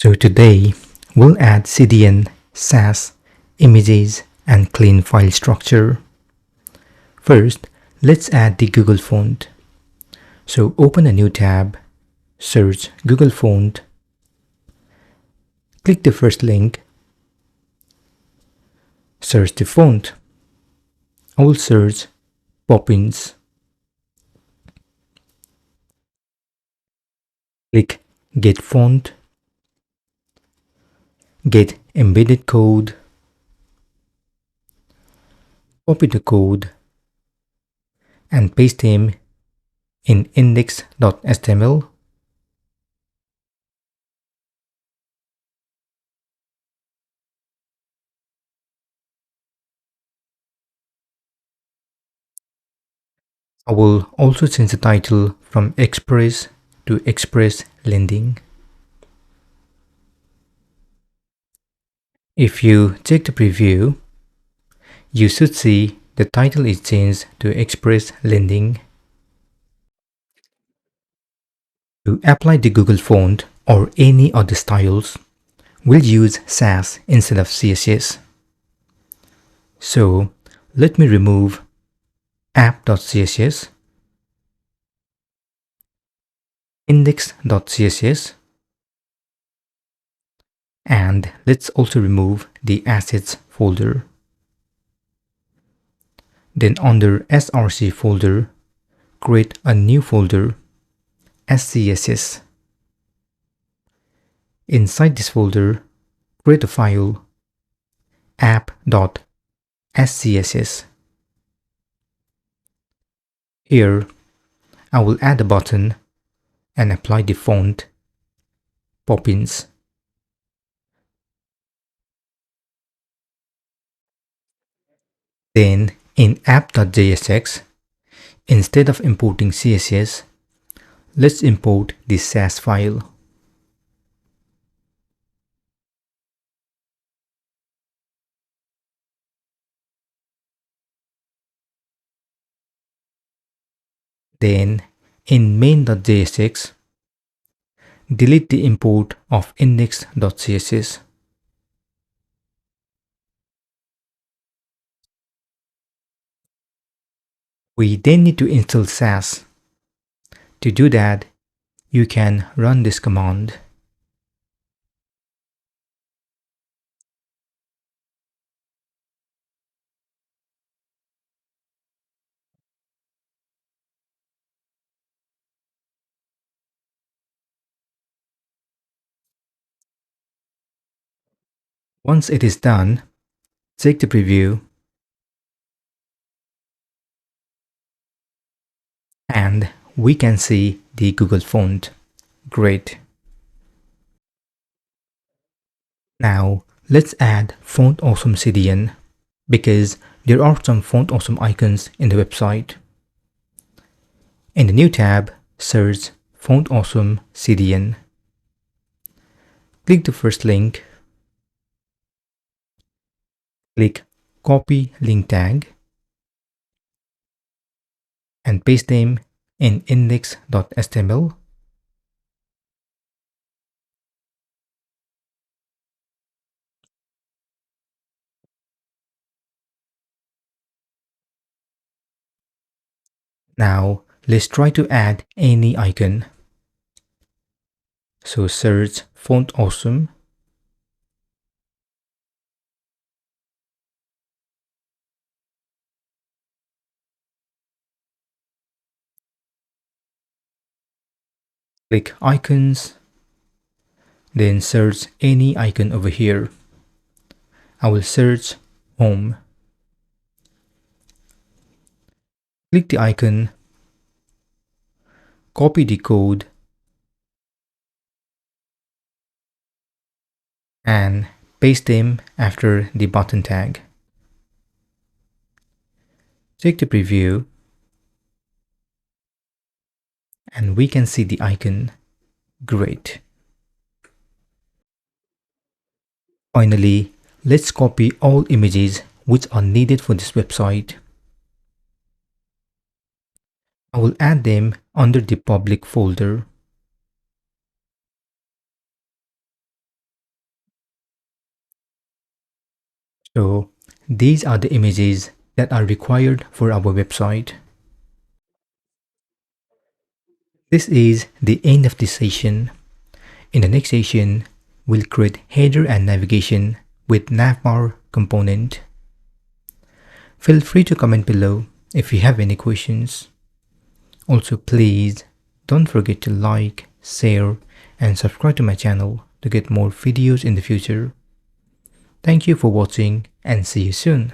So today we'll add CDN, SASS, images and clean file structure. First, let's add the Google font. So open a new tab, search Google font, click the first link, search the font. I will search Poppins. Click Get Font, get embedded code, copy the code and paste them in index.html. I will also change the title from Express to Express Lending. If you check the preview, you should see the title is changed to Express Lending. To apply the Google font or any other styles, we'll use SASS instead of CSS. So let me remove app.css, index.css, and let's also remove the assets folder. Then under src folder, create a new folder, scss. Inside this folder, create a file, app.scss. Here, I will add a button and apply the font, Poppins. Then in app.jsx, instead of importing CSS, let's import the SASS file. Then in main.jsx, delete the import of index.css. We then need to install SASS. To do that, you can run this command. Once it is done, check the preview and we can see the Google font. Great. Now let's add Font Awesome CDN because there are some Font Awesome icons in the website. In the new tab, search Font Awesome CDN. Click the first link, click Copy Link Tag and paste them in index.html. Now let's try to add any icon. So search Font Awesome, click Icons, then search any icon over here. I will search Home. Click the icon, copy the code, and paste them after the button tag. Check the preview, and we can see the icon. Great. Finally, let's copy all images which are needed for this website. I will add them under the public folder. So these are the images that are required for our website. This is the end of this session. In the next session, we'll create header and navigation with navbar component. Feel free to comment below if you have any questions. Also, please don't forget to like, share, and subscribe to my channel to get more videos in the future. Thank you for watching and see you soon.